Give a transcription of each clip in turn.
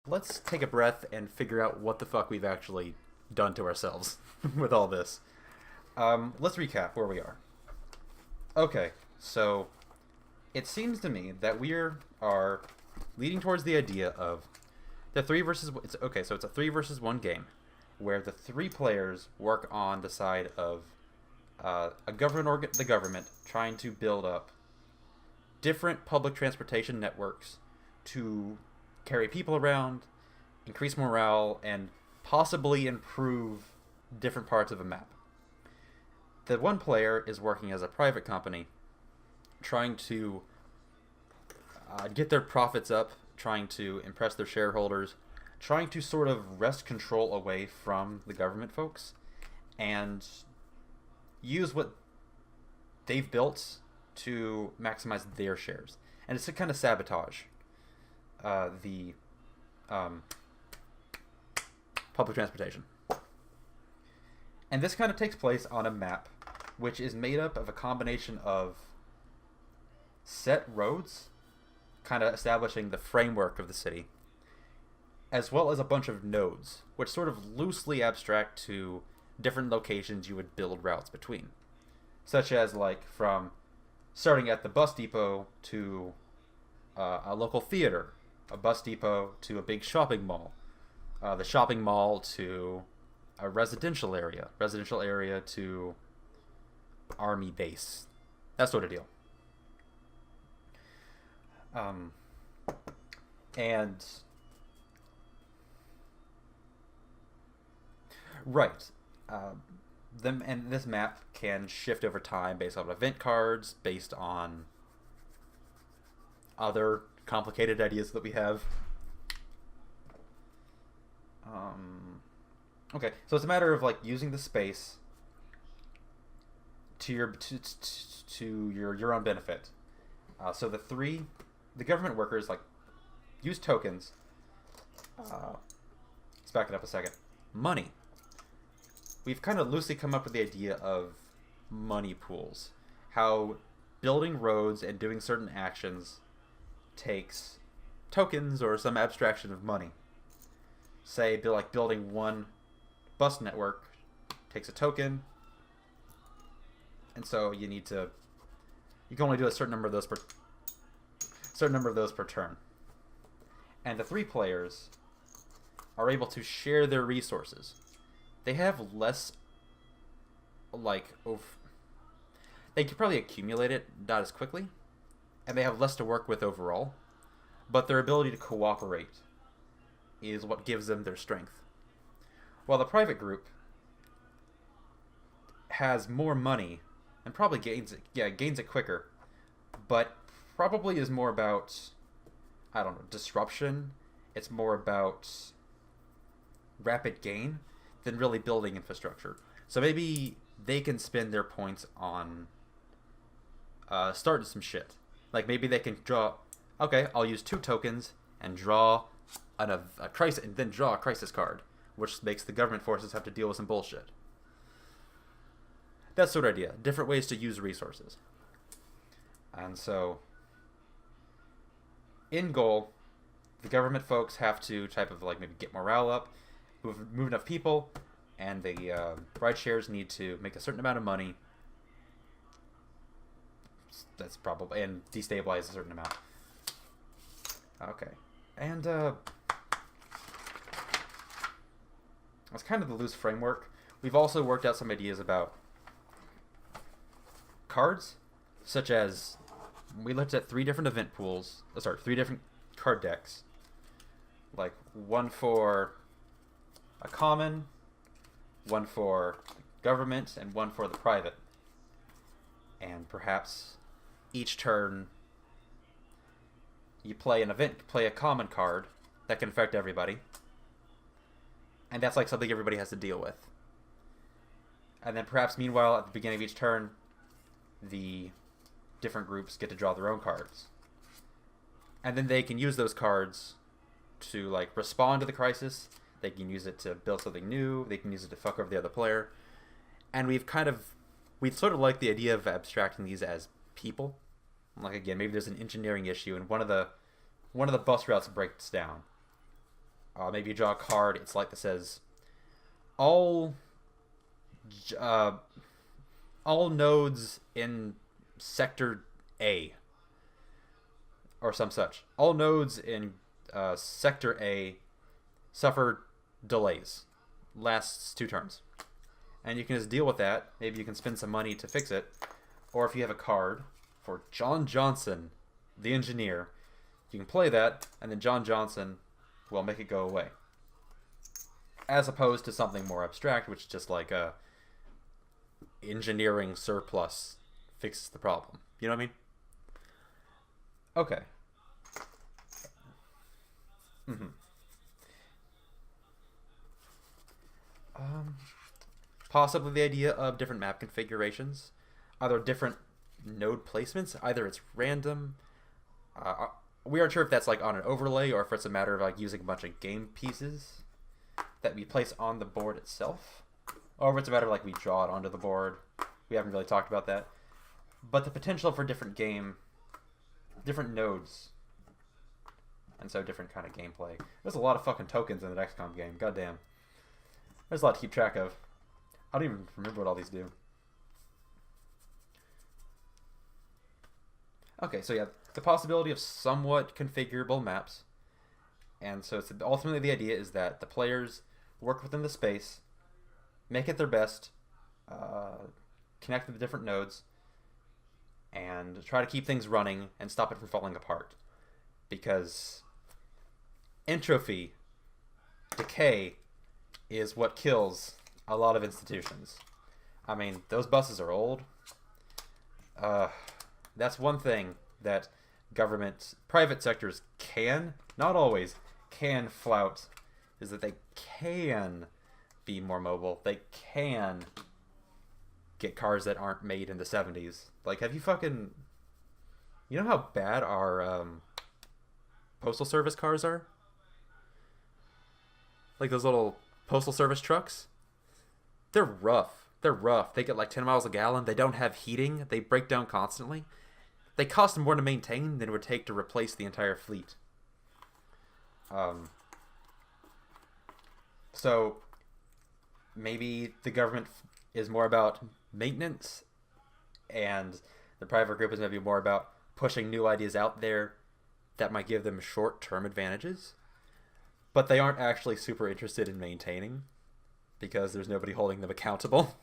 let's take a breath and figure out what the fuck we've actually done to ourselves with all this. Let's recap where we are. Okay, so it seems to me that we are leading towards the idea of the three versus. So it's a 3 versus 1 game, where the 3 players work on the side of the government trying to build up different public transportation networks to carry people around, increase morale, and possibly improve different parts of a map. The 1 player is working as a private company, trying to get their profits up, trying to impress their shareholders, trying to sort of wrest control away from the government folks, and use what they've built to maximize their shares. And it's to kind of sabotage the public transportation. And this kind of takes place on a map which is made up of a combination of set roads, kind of establishing the framework of the city, as well as a bunch of nodes, which sort of loosely abstract to different locations you would build routes between. Such as, like, from starting at the bus depot to a local theater, a bus depot to a big shopping mall, the shopping mall to a residential area to army base, that sort of deal. And right, and this map can shift over time based on event cards, based on other complicated ideas that we have. Okay, so it's a matter of, like, using the space to your own benefit. So the government workers, like, use tokens. Let's back it up a second. Money. We've kind of loosely come up with the idea of money pools. How building roads and doing certain actions takes tokens or some abstraction of money. Say, like, building 1 bus network takes a token, and so you can only do a certain number of those per turn. And the 3 players are able to share their resources. They have less, they could probably accumulate it not as quickly, and they have less to work with overall, but their ability to cooperate is what gives them their strength. While the private group has more money and probably gains it quicker, but probably is more about, I don't know, disruption. It's more about rapid gain than really building infrastructure. So maybe they can spend their points on starting some shit. Like, maybe they can draw, okay, I'll use 2 tokens and draw a crisis, and then draw a crisis card, which makes the government forces have to deal with some bullshit. That sort of idea. Different ways to use resources. And so, in goal, the government folks have to maybe get morale up, move enough people, and the ride shares need to make a certain amount of money. That's probably, and destabilize a certain amount. Okay. And that's kind of the loose framework. We've also worked out some ideas about cards, such as we looked at 3 different event pools. 3 different card decks. Like, 1 for a common, 1 for government, and 1 for the private. And perhaps each turn you play a common card that can affect everybody. And that's like something everybody has to deal with. And then perhaps meanwhile, at the beginning of each turn, the different groups get to draw their own cards. And then they can use those cards to, like, respond to the crisis. They can use it to build something new. They can use it to fuck over the other player. And we've sort of like the idea of abstracting these as people. Like, again, maybe there's an engineering issue and one of the bus routes breaks down. Maybe you draw a card. It's like that says all uh, all nodes in sector A or some such. All nodes in sector A suffer delays. Lasts 2 turns. And you can just deal with that. Maybe you can spend some money to fix it. Or if you have a card for John Johnson, the engineer, you can play that, and then John Johnson will make it go away. As opposed to something more abstract, which is just like a engineering surplus fixes the problem. You know what I mean? Okay. Possibly the idea of different map configurations, either different node placements, either it's random. We aren't sure if that's like on an overlay or if it's a matter of like using a bunch of game pieces that we place on the board itself, or if it's a matter of like we draw it onto the board. We haven't really talked about that, but the potential for different nodes, and so different kind of gameplay. There's a lot of fucking tokens in the XCOM game. Goddamn, there's a lot to keep track of. I don't even remember what all these do. Okay, so yeah, the possibility of somewhat configurable maps. And so it's ultimately the idea is that the players work within the space, make it their best, connect to the different nodes, and try to keep things running and stop it from falling apart. Because entropy, decay, is what kills a lot of institutions. I mean, those buses are old. That's one thing that private sectors can, not always, can flout, is that they can be more mobile. They can get cars that aren't made in the 70s. Like, have you fucking... You know how bad our postal service cars are? Like those little postal service trucks? They're rough. They're rough. They get like 10 miles a gallon. They don't have heating. They break down constantly. They cost more to maintain than it would take to replace the entire fleet. So maybe the government is more about maintenance, and the private group is maybe more about pushing new ideas out there that might give them short-term advantages, but they aren't actually super interested in maintaining because there's nobody holding them accountable.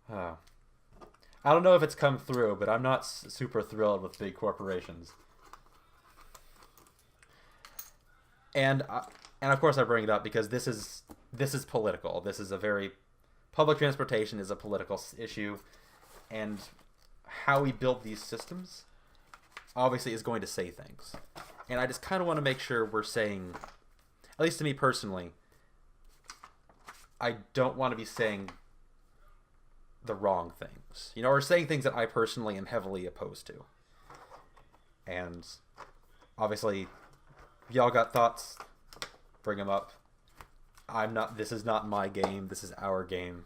I don't know if it's come through, but I'm not super thrilled with big corporations. And of course I bring it up because this is political. This is a very... Public transportation is a political issue, and how we build these systems obviously is going to say things. And I just kind of want to make sure we're saying, at least to me personally, I don't want to be saying the wrong things, you know, or saying things that I personally am heavily opposed to. And obviously, y'all got thoughts, bring them up. This is not my game, this is our game.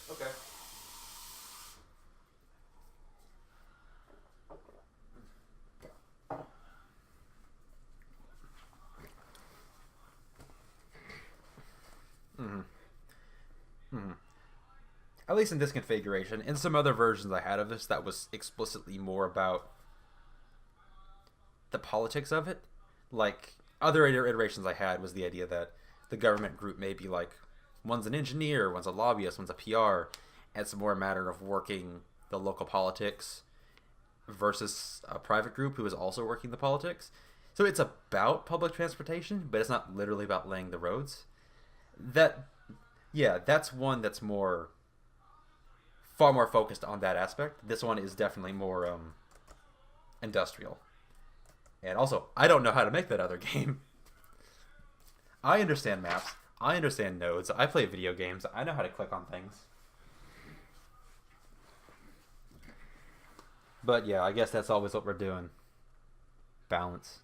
Okay. At least in this configuration. In some other versions I had of this, that was explicitly more about the politics of it. Like, other iterations I had was the idea that the government group may be like, one's an engineer, one's a lobbyist, one's a PR, and it's more a matter of working the local politics versus a private group who is also working the politics. So it's about public transportation, but it's not literally about laying the roads. That's one that's far more focused on that aspect. This one is definitely more industrial. And also, I don't know how to make that other game. I understand maps. I understand nodes. I play video games. I know how to click on things. But yeah, I guess that's always what we're doing. Balance.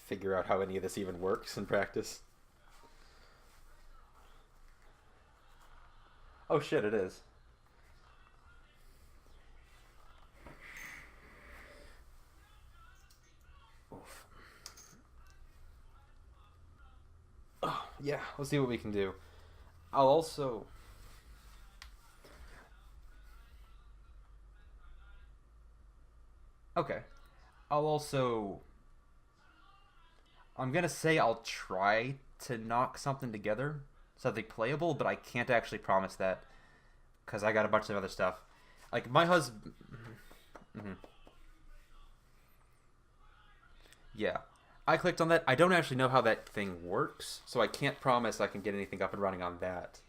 figure out how any of this even works in practice. Oh shit, it is. Oof. Oh, yeah, let's see what we can do. I'll also... Okay. I'll also... I'm gonna say I'll try to knock something together, something playable, but I can't actually promise that because I got a bunch of other stuff. Like my husband, yeah, I clicked on that. I don't actually know how that thing works, so I can't promise I can get anything up and running on that.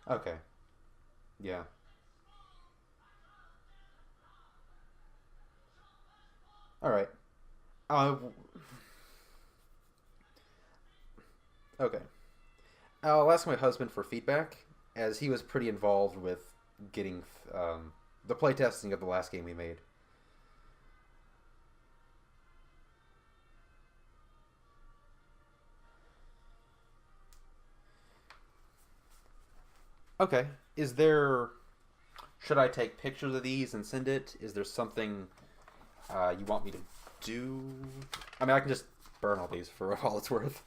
Okay, yeah, all right. Uh, okay. I'll ask my husband for feedback, as he was pretty involved with getting the playtesting of the last game we made. Okay. Is there... Should I take pictures of these and send it? Is there something you want me to do? I mean, I can just burn all these for all it's worth.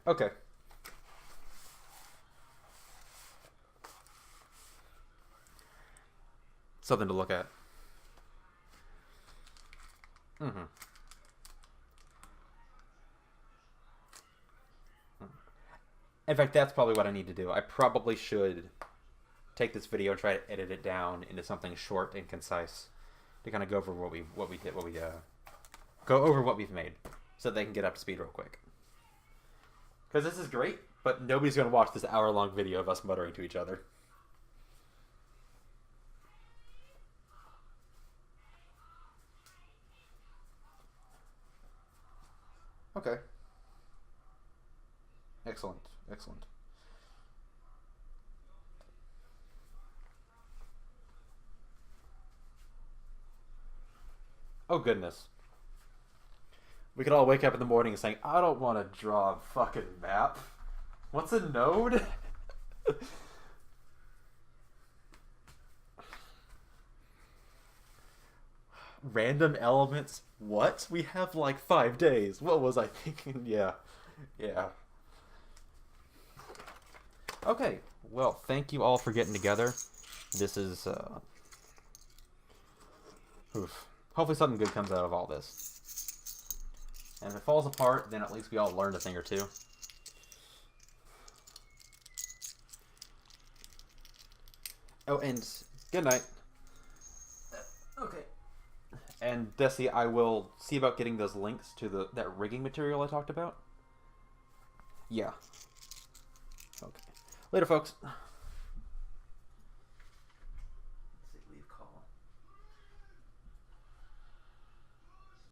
Okay. Something to look at. Mm-hmm. In fact, that's probably what I need to do. I probably should take this video and try to edit it down into something short and concise to kind of go over go over what we've made, so they can get up to speed real quick. Because this is great, but nobody's going to watch this hour-long video of us muttering to each other. Okay. Excellent. Excellent. Oh, goodness. We could all wake up in the morning saying, I don't want to draw a fucking map. What's a node? Random elements? What? We have like 5 days. What was I thinking? Yeah. Yeah. Okay. Well, thank you all for getting together. This is, oof. Hopefully something good comes out of all this. And if it falls apart, then at least we all learned a thing or two. Oh, and good night. Okay. And Desi, I will see about getting those links to that rigging material I talked about. Yeah. Okay. Later, folks.